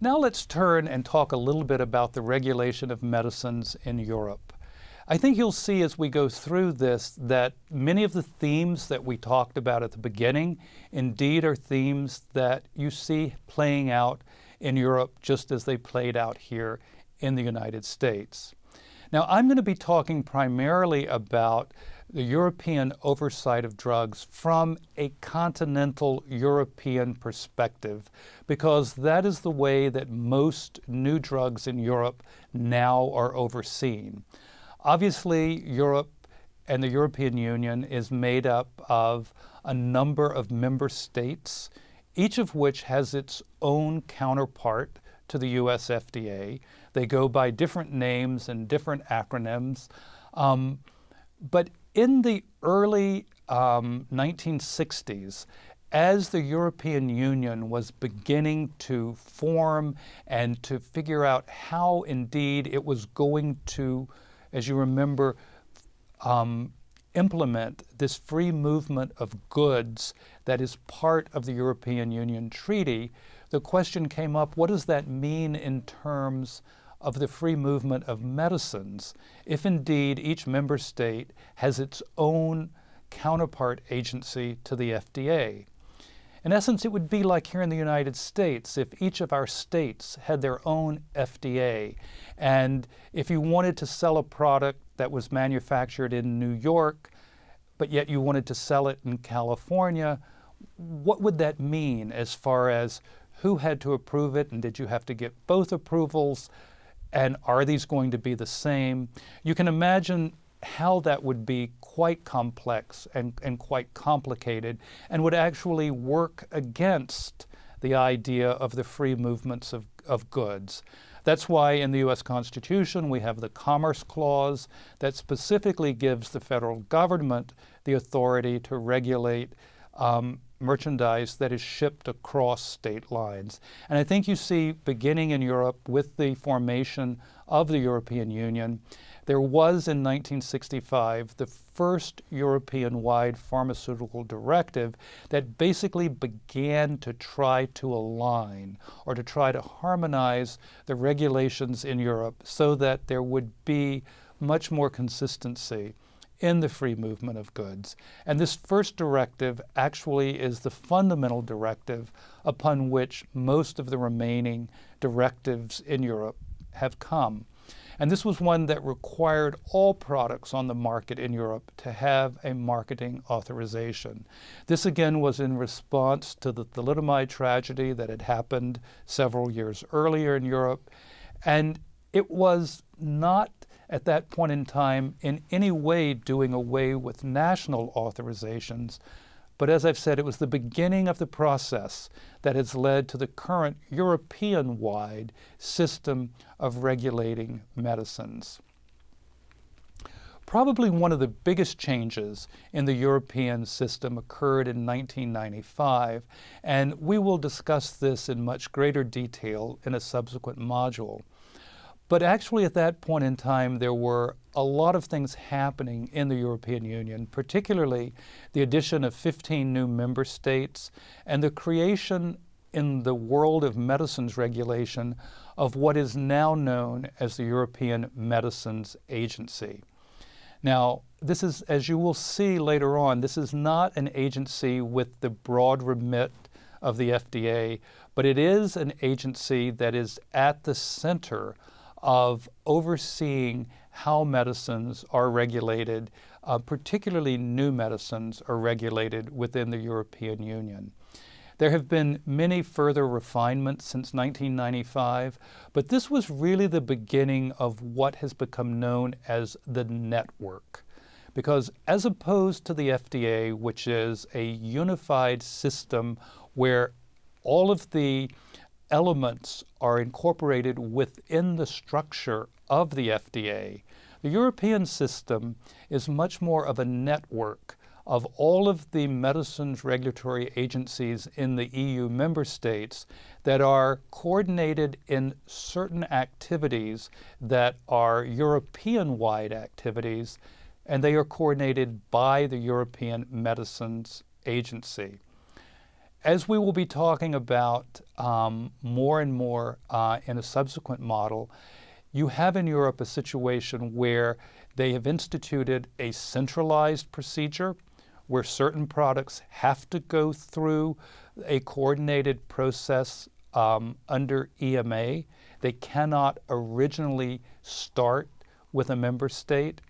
Now let's turn and talk a little bit about the regulation of medicines in Europe. I think you'll see as we go through this that many of the themes that we talked about at the beginning indeed are themes that you see playing out in Europe just as they played out here in the United States. Now, I'm going to be talking primarily about the European oversight of drugs from a continental European perspective, because that is the way that most new drugs in Europe now are overseen. Obviously, Europe and the European Union is made up of a number of member states, each of which has its own counterpart to the US FDA. They go by different names and different acronyms. But in the early 1960s, as the European Union was beginning to form and to figure out how indeed it was going to, as you remember, implement this free movement of goods that is part of the European Union Treaty, the question came up, what does that mean in terms of the free movement of medicines, if indeed each member state has its own counterpart agency to the FDA? In essence, it would be like here in the United States if each of our states had their own FDA, and if you wanted to sell a product that was manufactured in New York, but yet you wanted to sell it in California, what would that mean as far as who had to approve it, and did you have to get both approvals? And are these going to be the same? You can imagine how that would be quite complex and quite complicated, and would actually work against the idea of the free movements of goods. That's why in the US Constitution we have the Commerce Clause that specifically gives the federal government the authority to regulate merchandise that is shipped across state lines. And I think you see, beginning in Europe with the formation of the European Union, there was in 1965 the first European-wide pharmaceutical directive that basically began to try to align or to try to harmonize the regulations in Europe so that there would be much more consistency in the free movement of goods. And this first directive actually is the fundamental directive upon which most of the remaining directives in Europe have come. And this was one that required all products on the market in Europe to have a marketing authorization. This again was in response to the thalidomide tragedy that had happened several years earlier in Europe. And it was not at that point in time in any way doing away with national authorizations, but as I've said, it was the beginning of the process that has led to the current European-wide system of regulating medicines. Probably one of the biggest changes in the European system occurred in 1995, and we will discuss this in much greater detail in a subsequent module. But actually at that point in time, there were a lot of things happening in the European Union, particularly the addition of 15 new member states and the creation in the world of medicines regulation of what is now known as the European Medicines Agency. Now, this is, as you will see later on, this is not an agency with the broad remit of the FDA, but it is an agency that is at the center of overseeing how medicines are regulated, particularly new medicines are regulated within the European Union. There have been many further refinements since 1995, but this was really the beginning of what has become known as the network. Because as opposed to the FDA, which is a unified system where all of the elements are incorporated within the structure of the FDA, the European system is much more of a network of all of the medicines regulatory agencies in the EU member states that are coordinated in certain activities that are European-wide activities, and they are coordinated by the European Medicines Agency. as we will be talking about more and more in a subsequent model, you have in Europe a situation where they have instituted a centralized procedure where certain products have to go through a coordinated process under EMA. They cannot originally start with a member state,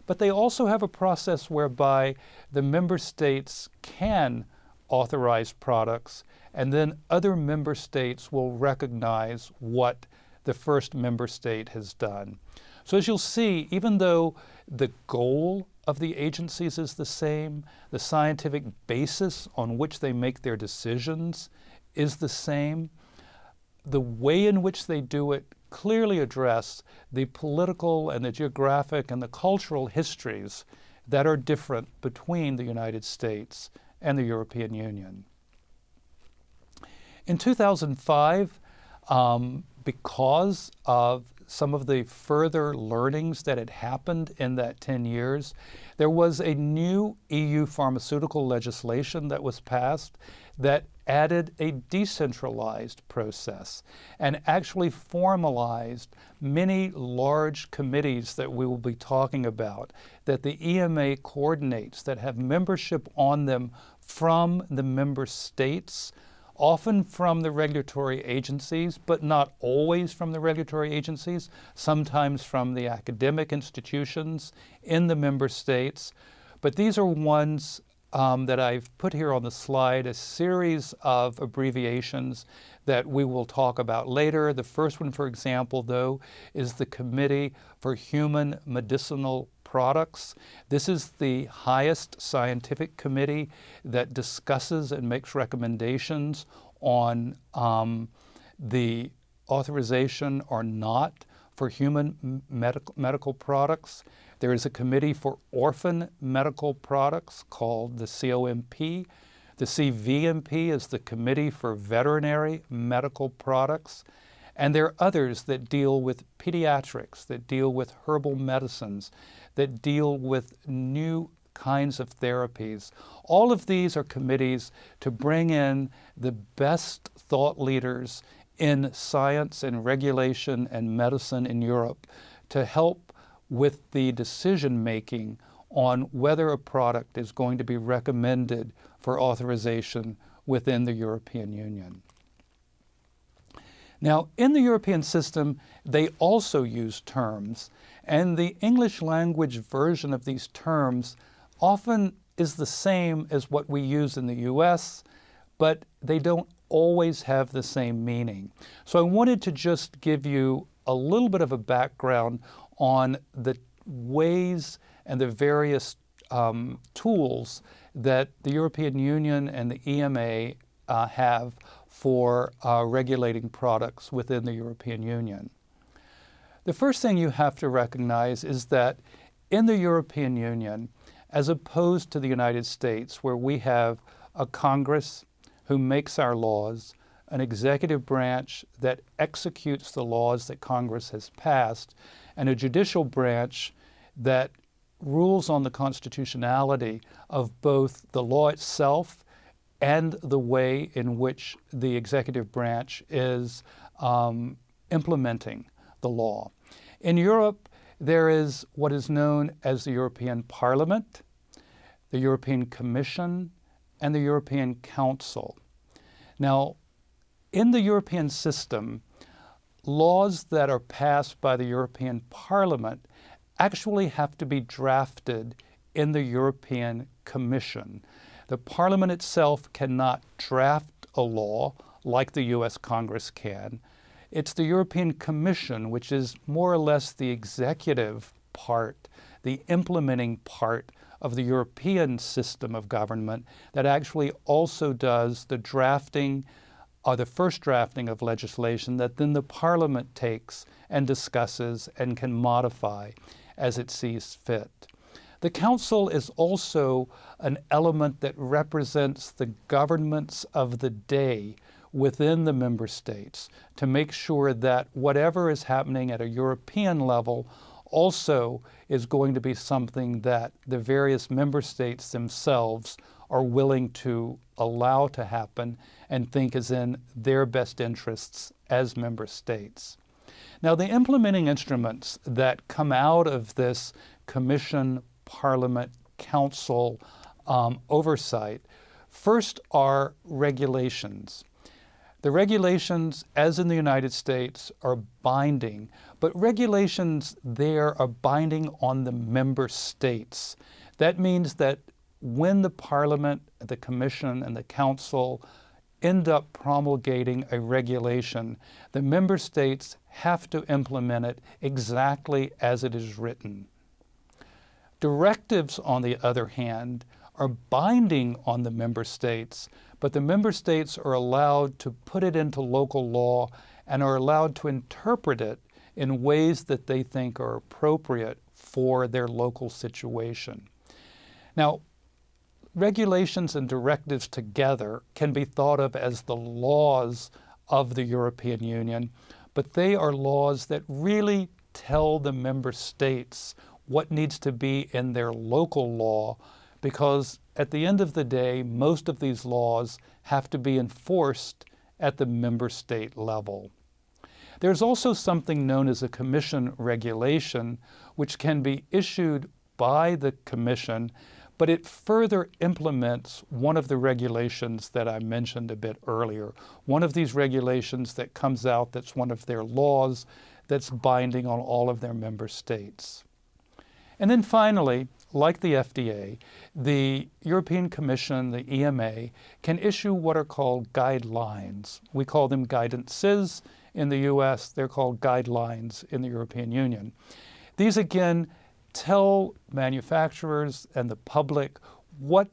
but they also have a process whereby the member states can authorize products, and then other member states will recognize what the first member state has done. So as you'll see, even though the goal of the agencies is the same, the scientific basis on which they make their decisions is the same, the way in which they do it clearly address the political and the geographic and the cultural histories that are different between the United States and the European Union. In 2005, because of some of the further learnings that had happened in that 10 years, there was a new EU pharmaceutical legislation that was passed that added a decentralized process and actually formalized many large committees that we will be talking about, that the EMA coordinates, that have membership on them from the member states, often from the regulatory agencies, but not always from the regulatory agencies, sometimes from the academic institutions in the member states. But these are ones that I've put here on the slide, a series of abbreviations that we will talk about later. The first one, for example, though, is the Committee for Human Medicinal Products. This is the highest scientific committee that discusses and makes recommendations on the authorization or not for human medical products. There is a committee for orphan medical products called the COMP. The CVMP is the Committee for Veterinary Medical Products. And there are others that deal with pediatrics, that deal with herbal medicines, that deal with new kinds of therapies. All of these are committees to bring in the best thought leaders in science and regulation and medicine in Europe to help with the decision making on whether a product is going to be recommended for authorization within the European Union. Now, in the European system, they also use terms, and the English language version of these terms often is the same as what we use in the US, but they don't always have the same meaning. So I wanted to just give you a little bit of a background on the ways and the various tools that the European Union and the EMA have for regulating products within the European Union. The first thing you have to recognize is that in the European Union, as opposed to the United States, where we have a Congress who makes our laws, an executive branch that executes the laws that Congress has passed, and a judicial branch that rules on the constitutionality of both the law itself and the way in which the executive branch is implementing the law. In Europe, there is what is known as the European Parliament, the European Commission, and the European Council. Now, in the European system, laws that are passed by the European Parliament actually have to be drafted in the European Commission. The Parliament itself cannot draft a law like the US Congress can. It's the European Commission, which is more or less the executive part, the implementing part of the European system of government, that actually also does the drafting or the first drafting of legislation that then the Parliament takes and discusses and can modify as it sees fit. The Council is also an element that represents the governments of the day within the member states to make sure that whatever is happening at a European level also is going to be something that the various member states themselves are willing to allow to happen and think is in their best interests as member states. Now, the implementing instruments that come out of this Commission, Parliament, Council oversight, first are regulations. The regulations, as in the United States, are binding, but regulations there are binding on the member states. That means that when the Parliament, the Commission, and the Council end up promulgating a regulation, the member states have to implement it exactly as it is written. Directives, on the other hand, are binding on the member states, but the member states are allowed to put it into local law and are allowed to interpret it in ways that they think are appropriate for their local situation. Now, regulations and directives together can be thought of as the laws of the European Union, but they are laws that really tell the member states what needs to be in their local law, because at the end of the day, most of these laws have to be enforced at the member state level. There's also something known as a Commission regulation, which can be issued by the Commission, but it further implements one of the regulations that I mentioned a bit earlier. One of these regulations that comes out that's one of their laws that's binding on all of their member states. And then finally, like the FDA, the European Commission, the EMA, can issue what are called guidelines. We call them guidances in the US, they're called guidelines in the European Union. These again tell manufacturers and the public what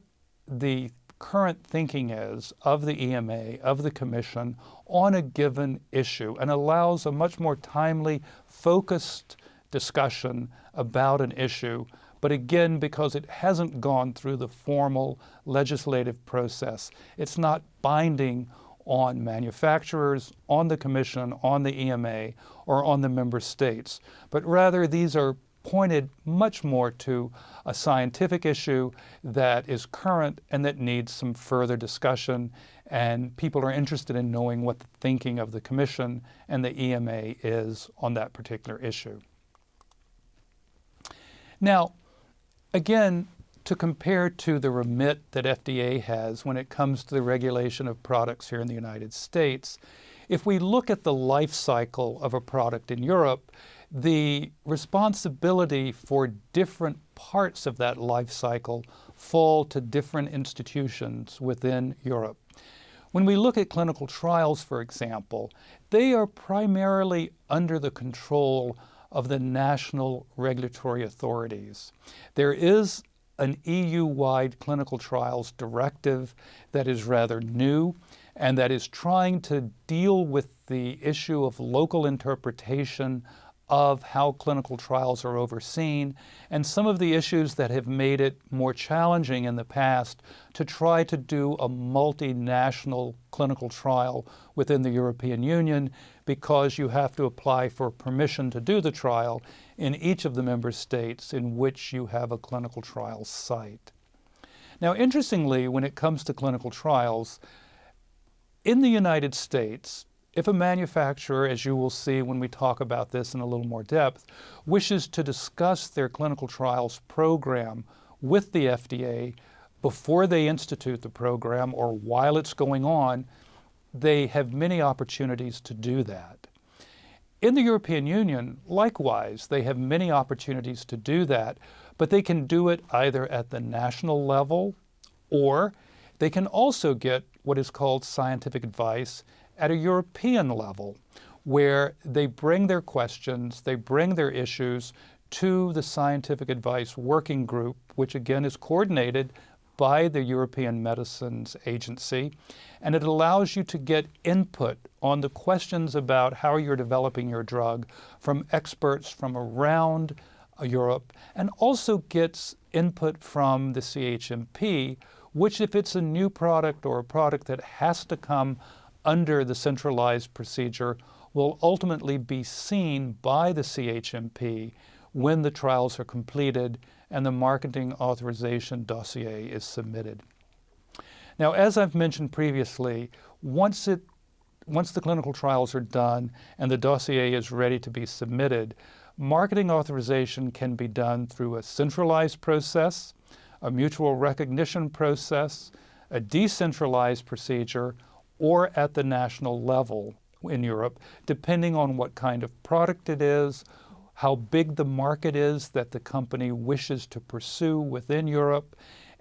the current thinking is of the EMA, of the Commission, on a given issue, and allows a much more timely, focused discussion about an issue, but again, because it hasn't gone through the formal legislative process, it's not binding on manufacturers, on the Commission, on the EMA, or on the member states, but rather these are pointed much more to a scientific issue that is current and that needs some further discussion, and people are interested in knowing what the thinking of the Commission and the EMA is on that particular issue. Now, again, to compare to the remit that FDA has when it comes to the regulation of products here in the United States, if we look at the life cycle of a product in Europe, the responsibility for different parts of that life cycle fall to different institutions within Europe. When we look at clinical trials, for example, they are primarily under the control of the national regulatory authorities. There is an EU-wide clinical trials directive that is rather new and that is trying to deal with the issue of local interpretation of how clinical trials are overseen, and some of the issues that have made it more challenging in the past to try to do a multinational clinical trial within the European Union, because you have to apply for permission to do the trial in each of the member states in which you have a clinical trial site. Now, interestingly, when it comes to clinical trials, in the United States, if a manufacturer, as you will see when we talk about this in a little more depth, wishes to discuss their clinical trials program with the FDA before they institute the program or while it's going on, they have many opportunities to do that. In the European Union, likewise, they have many opportunities to do that, but they can do it either at the national level, or they can also get what is called scientific advice at a European level, where they bring their questions, they bring their issues to the Scientific Advice Working Group, which again is coordinated by the European Medicines Agency, and it allows you to get input on the questions about how you're developing your drug from experts from around Europe, and also gets input from the CHMP, which, if it's a new product or a product that has to come under the centralized procedure, will ultimately be seen by the CHMP when the trials are completed and the marketing authorization dossier is submitted. Now, as I've mentioned previously, once the clinical trials are done and the dossier is ready to be submitted, marketing authorization can be done through a centralized process, a mutual recognition process, a decentralized procedure, or at the national level in Europe, depending on what kind of product it is, how big the market is that the company wishes to pursue within Europe,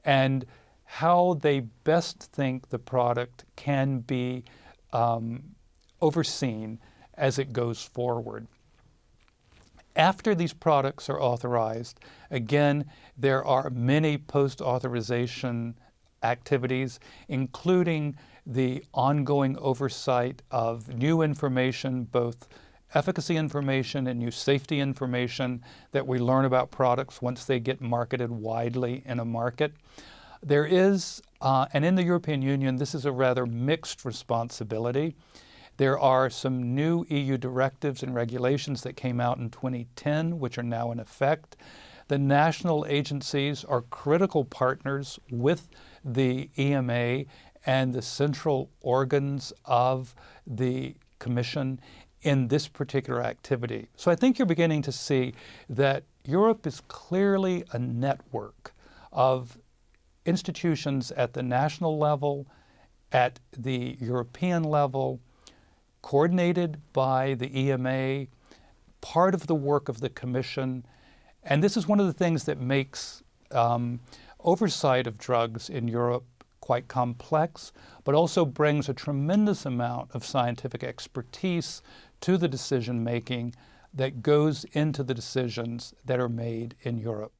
and how they best think the product can be overseen as it goes forward. After these products are authorized, again, there are many post-authorization activities, including the ongoing oversight of new information, both efficacy information and new safety information that we learn about products once they get marketed widely in a market. There is, and in the European Union, this is a rather mixed responsibility. There are some new EU directives and regulations that came out in 2010, which are now in effect. The national agencies are critical partners with the EMA and the central organs of the Commission in this particular activity. So I think you're beginning to see that Europe is clearly a network of institutions at the national level, at the European level, coordinated by the EMA, part of the work of the Commission. And this is one of the things that makes oversight of drugs in Europe quite complex, but also brings a tremendous amount of scientific expertise to the decision making that goes into the decisions that are made in Europe.